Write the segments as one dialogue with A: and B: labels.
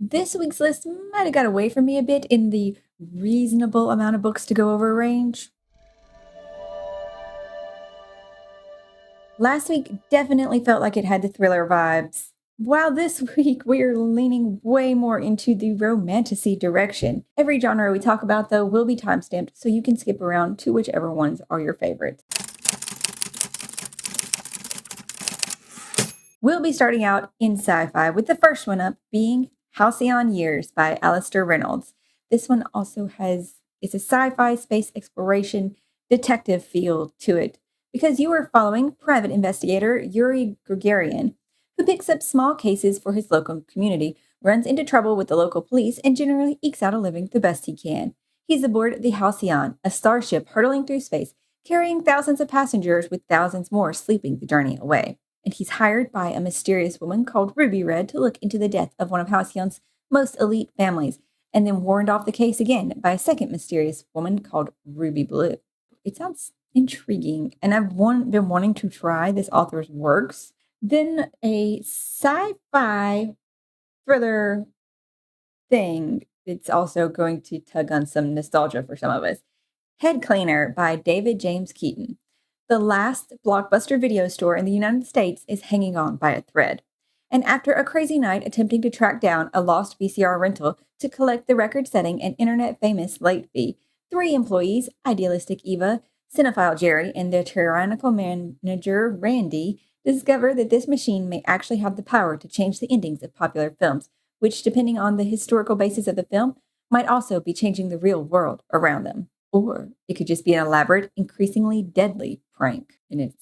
A: This week's list might have got away from me a bit in the reasonable amount of books to go over range. Last week definitely felt like it had the thriller vibes, while this week we're leaning way more into the romantasy direction. Every genre we talk about, though, will be timestamped, so you can skip around to whichever ones are your favorites. We'll be starting out in sci-fi, with the first one up being Halcyon Years by Alistair Reynolds. This one also it's a sci-fi space exploration detective feel to it, because you are following private investigator Yuri Gregorian, who picks up small cases for his local community, runs into trouble with the local police, and generally ekes out a living the best he can. He's aboard the Halcyon, a starship hurtling through space, carrying thousands of passengers with thousands more sleeping the journey away. And he's hired by a mysterious woman called Ruby Red to look into the death of one of Halcyon's most elite families, and then warned off the case again by a second mysterious woman called Ruby Blue. It sounds intriguing, and been wanting to try this author's works. Then a sci-fi thriller thing. It's also going to tug on some nostalgia for some of us. Head Cleaner by David James Keaton. The last Blockbuster video store in the United States is hanging on by a thread. And after a crazy night attempting to track down a lost VCR rental to collect the record-setting and internet-famous late fee, three employees, idealistic Eva, cinephile Jerry, and their tyrannical manager Randy, discover that this machine may actually have the power to change the endings of popular films, which, depending on the historical basis of the film, might also be changing the real world around them. Or it could just be an elaborate, increasingly deadly prank. And it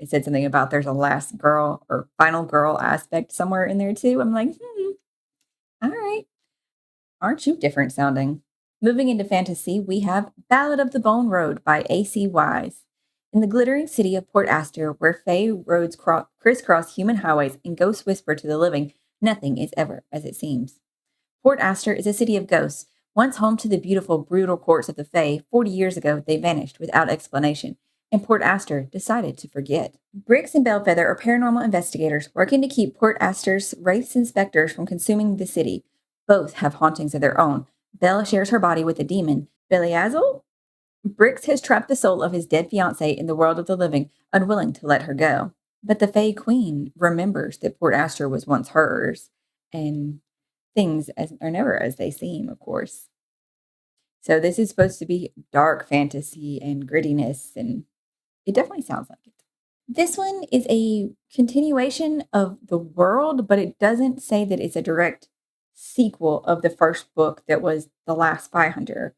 A: said something about there's a last girl or final girl aspect somewhere in there too. I'm like, all right. Aren't you different sounding? Moving into fantasy, we have Ballad of the Bone Road by A.C. Wise. In the glittering city of Port Astor, where fey roads crisscross human highways and ghosts whisper to the living, nothing is ever as it seems. Port Astor is a city of ghosts. Once home to the beautiful, brutal courts of the Fae, 40 years ago they vanished without explanation, and Port Astor decided to forget. Briggs and Bellfeather are paranormal investigators working to keep Port Astor's wraiths and specters from consuming the city. Both have hauntings of their own. Belle shares her body with a demon, Beliazel. Briggs has trapped the soul of his dead fiancée in the world of the living, unwilling to let her go. But the Fae Queen remembers that Port Astor was once hers, and are never as they seem, of course. So this is supposed to be dark fantasy and grittiness, and it definitely sounds like it. This one is a continuation of the world, but it doesn't say that it's a direct sequel of the first book that was The Last Spy Hunter.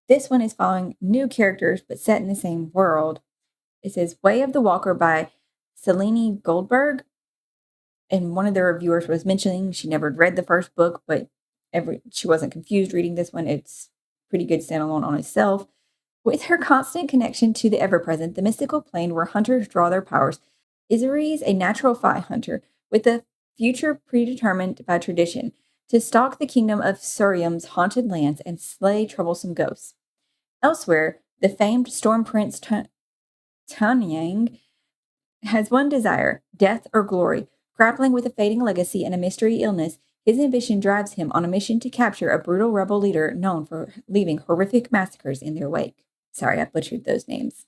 A: This one is following new characters, but set in the same world. It says Way of the Walker by Selene Goldberg. And one of the reviewers was mentioning she never read the first book, but she wasn't confused reading this one. It's pretty good standalone on itself. With her constant connection to the ever-present, the mystical plane where hunters draw their powers, Isari is a natural fly hunter with a future predetermined by tradition to stalk the kingdom of Surium's haunted lands and slay troublesome ghosts. Elsewhere, the famed Storm Prince Tanyang has one desire, death or glory. Grappling with a fading legacy and a mystery illness, his ambition drives him on a mission to capture a brutal rebel leader known for leaving horrific massacres in their wake. Sorry, I butchered those names.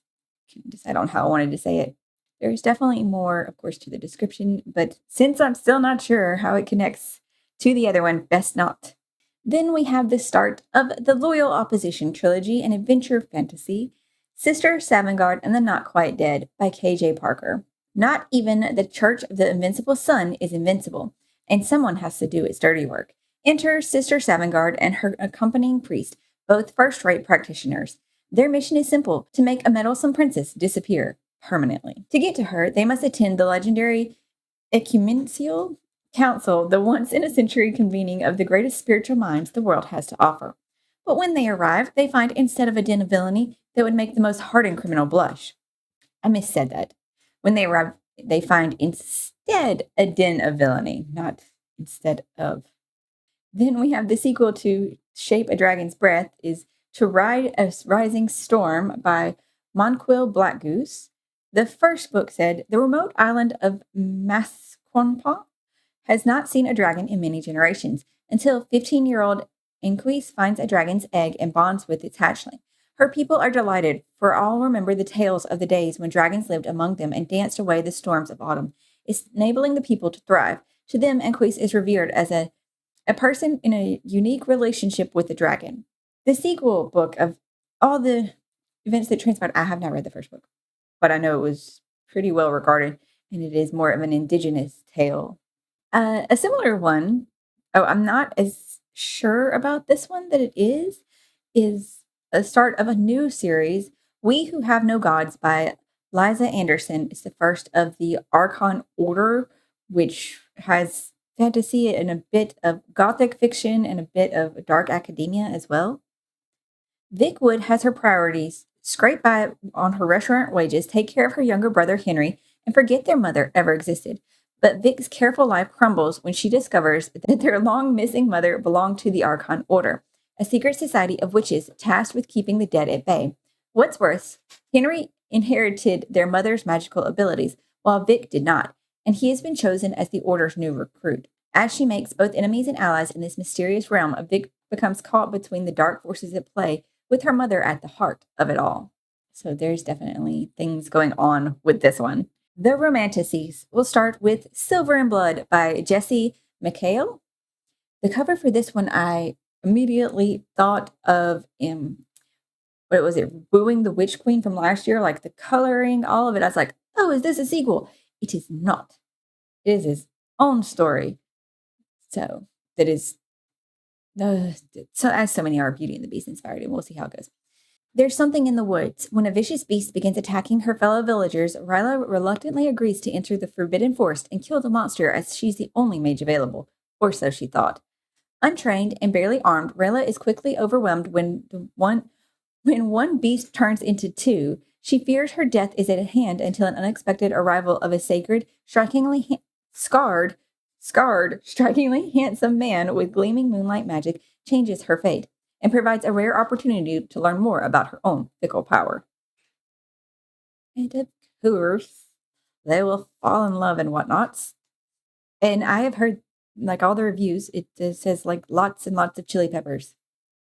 A: Can decide on how I wanted to say it. There's definitely more, of course, to the description, but since I'm still not sure how it connects to the other one, best not. Then we have the start of the Loyal Opposition trilogy and adventure fantasy, Sister Savangard and the Not Quite Dead by K.J. Parker. Not even the Church of the Invincible Sun is invincible, and someone has to do its dirty work. Enter Sister Savangard and her accompanying priest, both first-rate practitioners. Their mission is simple, to make a meddlesome princess disappear permanently. To get to her, they must attend the legendary Ecumenical Council, the once-in-a-century convening of the greatest spiritual minds the world has to offer. But when they arrive, they find instead of a den of villainy that would make the most hardened criminal blush. I missaid that. When they arrive, they find instead a den of villainy, not instead of. Then we have the sequel to Shape a Dragon's Breath is To Ride a Rising Storm by Monquil Blackgoose. The first book said, the remote island of Masquanpa has not seen a dragon in many generations. until 15-year-old Inquise finds a dragon's egg and bonds with its hatchling. Her people are delighted, for all remember the tales of the days when dragons lived among them and danced away the storms of autumn, enabling the people to thrive. To them, Anquise is revered as a person in a unique relationship with the dragon. The sequel book of all the events that transpired, I have not read the first book, but I know it was pretty well regarded, and it is more of an indigenous tale. A similar one, oh, I'm not as sure about this one that it is a start of a new series, We Who Have No Gods by Liza Anderson. It's the first of the Archon Order, which has fantasy and a bit of gothic fiction and a bit of dark academia as well. Vic Wood has her priorities, scrape by on her restaurant wages, take care of her younger brother Henry, and forget their mother ever existed. But Vic's careful life crumbles when she discovers that their long missing mother belonged to the Archon Order, a secret society of witches tasked with keeping the dead at bay. What's worse, Henry inherited their mother's magical abilities, while Vic did not, and he has been chosen as the Order's new recruit. As she makes both enemies and allies in this mysterious realm, Vic becomes caught between the dark forces at play, with her mother at the heart of it all. So there's definitely things going on with this one. The Romantasies. We'll start with Silver and Blood by Jesse McHale. The cover for this one, I immediately thought of what was it, Booing the Witch Queen from last year? Like the coloring, all of it. I was like, oh, is this a sequel? It is not. It is his own story. So that is so as so many are Beauty and the Beast inspired, and we'll see how it goes. There's something in the woods. When a vicious beast begins attacking her fellow villagers, Ryla reluctantly agrees to enter the forbidden forest and kill the monster as she's the only mage available, or so she thought. Untrained and barely armed, Ryla is quickly overwhelmed when one beast turns into two. She fears her death is at hand until an unexpected arrival of a sacred, scarred, strikingly handsome man with gleaming moonlight magic changes her fate and provides a rare opportunity to learn more about her own fickle power. And of course, they will fall in love and whatnots. And I have heard, like all the reviews, it says like lots and lots of chili peppers.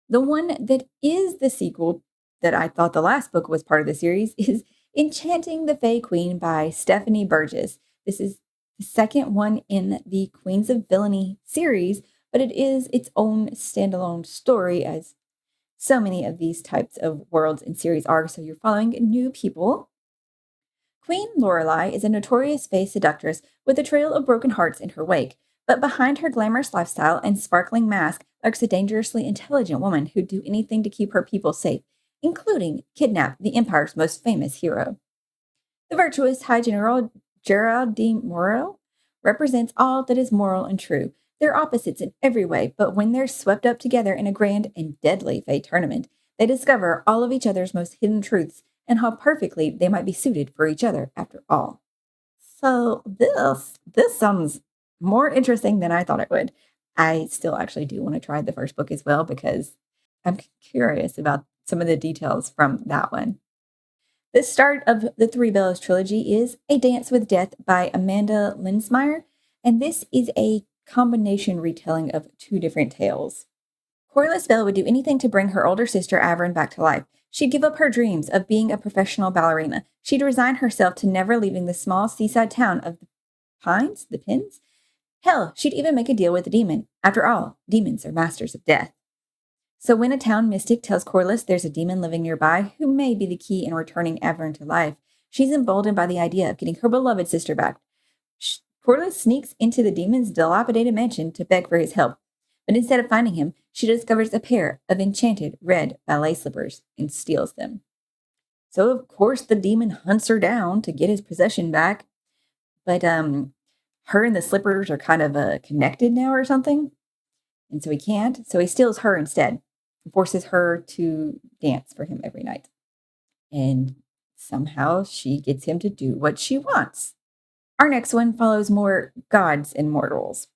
A: The one that is the sequel that I thought the last book was part of the series is Enchanting the Fae Queen by Stephanie Burgess. This is the second one in the Queens of Villainy series, but it is its own standalone story, as so many of these types of worlds and series are. So you're following new people. Queen Lorelei is a notorious fae seductress with a trail of broken hearts in her wake. But behind her glamorous lifestyle and sparkling mask lurks a dangerously intelligent woman who'd do anything to keep her people safe, including kidnap the Empire's most famous hero. The virtuous High General Gerald de Morel represents all that is moral and true. They're opposites in every way, but when they're swept up together in a grand and deadly Fae tournament, they discover all of each other's most hidden truths and how perfectly they might be suited for each other after all. So this sounds more interesting than I thought it would. I still actually do want to try the first book as well because I'm curious about some of the details from that one. The start of the Three Bellows trilogy is A Dance with Death by Amanda Linsmeyer, and this is a combination retelling of two different tales. Corliss Bell would do anything to bring her older sister Averin back to life. She'd give up her dreams of being a professional ballerina. She'd resign herself to never leaving the small seaside town of the Pins? Hell, she'd even make a deal with the demon. After all, demons are masters of death. So when a town mystic tells Corliss there's a demon living nearby who may be the key in returning Averin to life, she's emboldened by the idea of getting her beloved sister back. Corliss sneaks into the demon's dilapidated mansion to beg for his help. But instead of finding him, she discovers a pair of enchanted red ballet slippers and steals them. So, of course, the demon hunts her down to get his possession back. But her and the slippers are kind of connected now or something. And so he can't. So he steals her instead and forces her to dance for him every night. And somehow she gets him to do what she wants. Our next one follows more gods and mortals.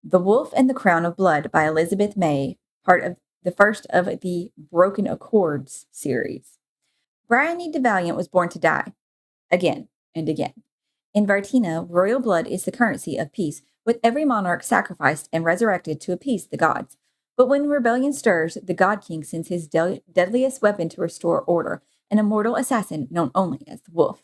A: The Wolf and the Crown of Blood by Elizabeth May, part of the first of the Broken Accords series. Bryony de Valiant was born to die, again and again. In Vartina, royal blood is the currency of peace, with every monarch sacrificed and resurrected to appease the gods. But when rebellion stirs, the God King sends his deadliest weapon to restore order, an immortal assassin known only as the Wolf.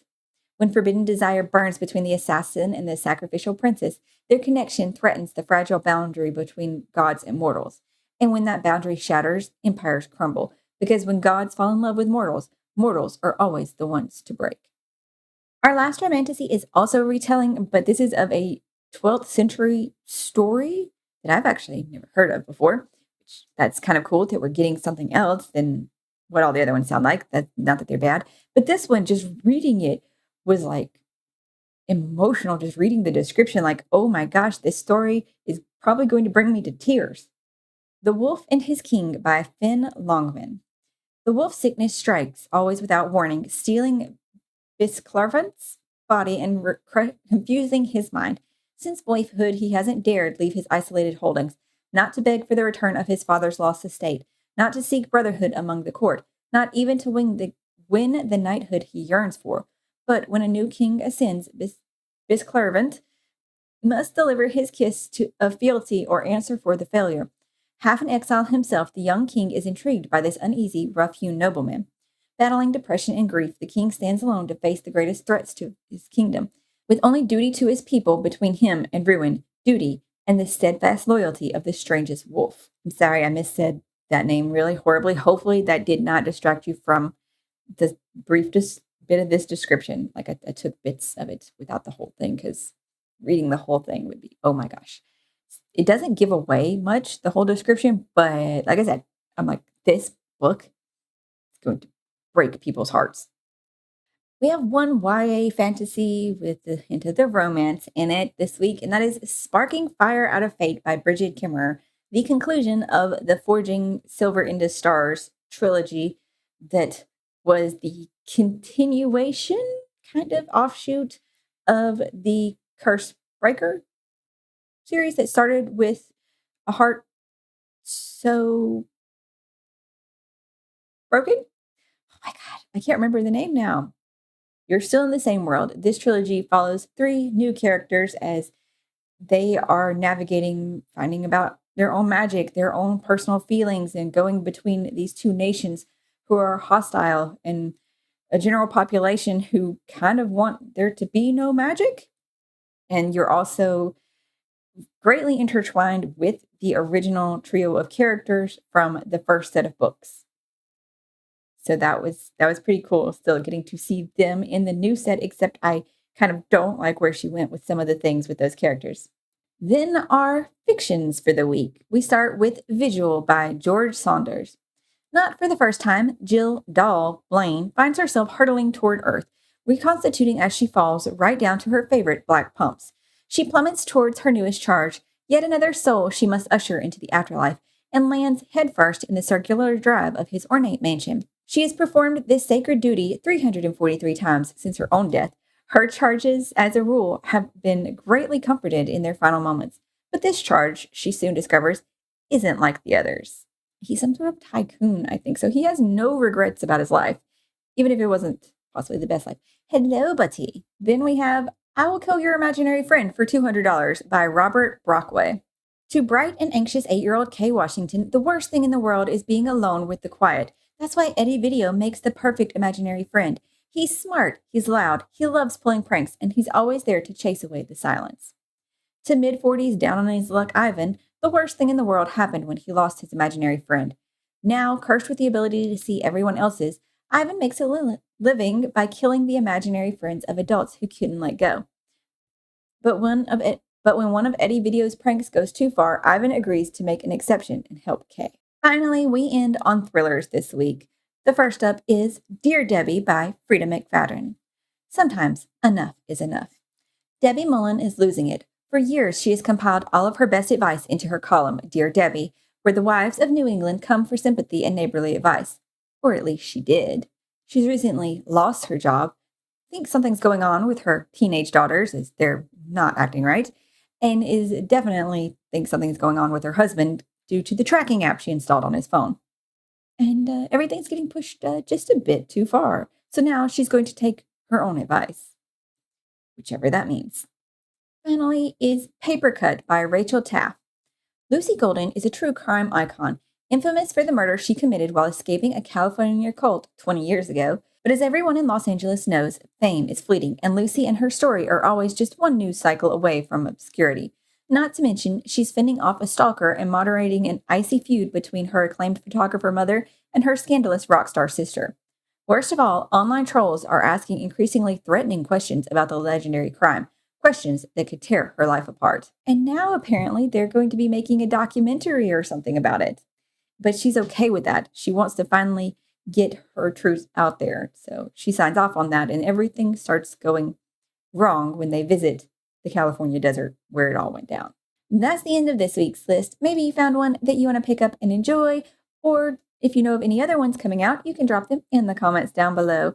A: When forbidden desire burns between the assassin and the sacrificial princess, their connection threatens the fragile boundary between gods and mortals. And when that boundary shatters, empires crumble. Because when gods fall in love with mortals, mortals are always the ones to break. Our last romantasy is also a retelling, but this is of a 12th century story that I've actually never heard of before. Which that's kind of cool that we're getting something else than what all the other ones sound like. That not that they're bad, but this one, just reading it was like emotional. Just reading the description, like, oh my gosh, this story is probably going to bring me to tears. The Wolf and His King by Finn Longman. The wolf sickness strikes, always without warning, stealing Bisclarvant's body and confusing his mind. Since boyhood, he hasn't dared leave his isolated holdings, not to beg for the return of his father's lost estate, not to seek brotherhood among the court, not even to win the knighthood he yearns for. But when a new king ascends, Bisclarvant must deliver his kiss of fealty or answer for the failure. Half an exile himself, the young king is intrigued by this uneasy, rough-hewn nobleman. Battling depression and grief, the king stands alone to face the greatest threats to his kingdom, with only duty to his people between him and ruin, duty, and the steadfast loyalty of the strangest wolf. I'm sorry I missaid that name really horribly. Hopefully that did not distract you from the brief bit of this description. Like I took bits of it without the whole thing, because reading the whole thing would be, oh my gosh. It doesn't give away much, the whole description, but like I said, I'm like, this book is going to break people's hearts. We have one YA fantasy with the hint of the romance in it this week, and that is Sparking Fire Out of Fate by Bridget Kimmerer, the conclusion of the Forging Silver into Stars trilogy that was the continuation, kind of offshoot of the Curse Breaker series that started with A Heart So Broken. Oh my God, I can't remember the name now. You're still in the same world. This trilogy follows three new characters as they are navigating, finding about their own magic, their own personal feelings, and going between these two nations who are hostile and a general population who kind of want there to be no magic. And you're also greatly intertwined with the original trio of characters from the first set of books. So that was pretty cool. Still getting to see them in the new set, except I kind of don't like where she went with some of the things with those characters. Then our fictions for the week. We start with Visual by George Saunders. Not for the first time, Jill Doll Blaine finds herself hurtling toward Earth, reconstituting as she falls right down to her favorite black pumps. She plummets towards her newest charge, yet another soul she must usher into the afterlife, and lands headfirst in the circular drive of his ornate mansion. She has performed this sacred duty 343 times since her own death. Her charges, as a rule, have been greatly comforted in their final moments. But this charge, she soon discovers, isn't like the others. He's some sort of tycoon, I think. So he has no regrets about his life, even if it wasn't possibly the best life. Hello, Buddy. Then we have I Will Kill Your Imaginary Friend for $200 by Robert Brockway. To bright and anxious 8-year-old Kay Washington, the worst thing in the world is being alone with the quiet. That's why Eddie Video makes the perfect imaginary friend. He's smart, he's loud, he loves pulling pranks, and he's always there to chase away the silence. To mid-40s, down on his luck Ivan, the worst thing in the world happened when he lost his imaginary friend. Now, cursed with the ability to see everyone else's, Ivan makes a living by killing the imaginary friends of adults who couldn't let go. But when one of Eddie Video's pranks goes too far, Ivan agrees to make an exception and help Kay. Finally, we end on thrillers this week. The first up is Dear Debbie by Frida McFadden. Sometimes enough is enough. Debbie Mullen is losing it. For years, she has compiled all of her best advice into her column, Dear Debbie, where the wives of New England come for sympathy and neighborly advice. Or at least she did. She's recently lost her job. Thinks something's going on with her teenage daughters, as they're not acting right, and is definitely thinks something's going on with her husband due to the tracking app she installed on his phone. And everything's getting pushed just a bit too far. So now she's going to take her own advice, whichever that means. finally is Paper Cut by Rachel Taff. Lucy Golden is a true crime icon, infamous for the murder she committed while escaping a California cult 20 years ago. But as everyone in Los Angeles knows, fame is fleeting, and Lucy and her story are always just one news cycle away from obscurity. Not to mention, she's fending off a stalker and moderating an icy feud between her acclaimed photographer mother and her scandalous rock star sister. Worst of all, online trolls are asking increasingly threatening questions about the legendary crime, questions that could tear her life apart. And now apparently they're going to be making a documentary or something about it. But she's okay with that. She wants to finally get her truth out there. So she signs off on that, and everything starts going wrong when they visit the California desert where it all went down. And that's the end of this week's list. Maybe you found one that you want to pick up and enjoy, or if you know of any other ones coming out, you can drop them in the comments down below.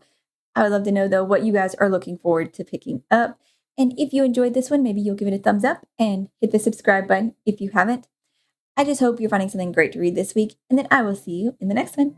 A: I would love to know, though, what you guys are looking forward to picking up. And if you enjoyed this one, maybe you'll give it a thumbs up and hit the subscribe button if you haven't. I just hope you're finding something great to read this week, and then I will see you in the next one.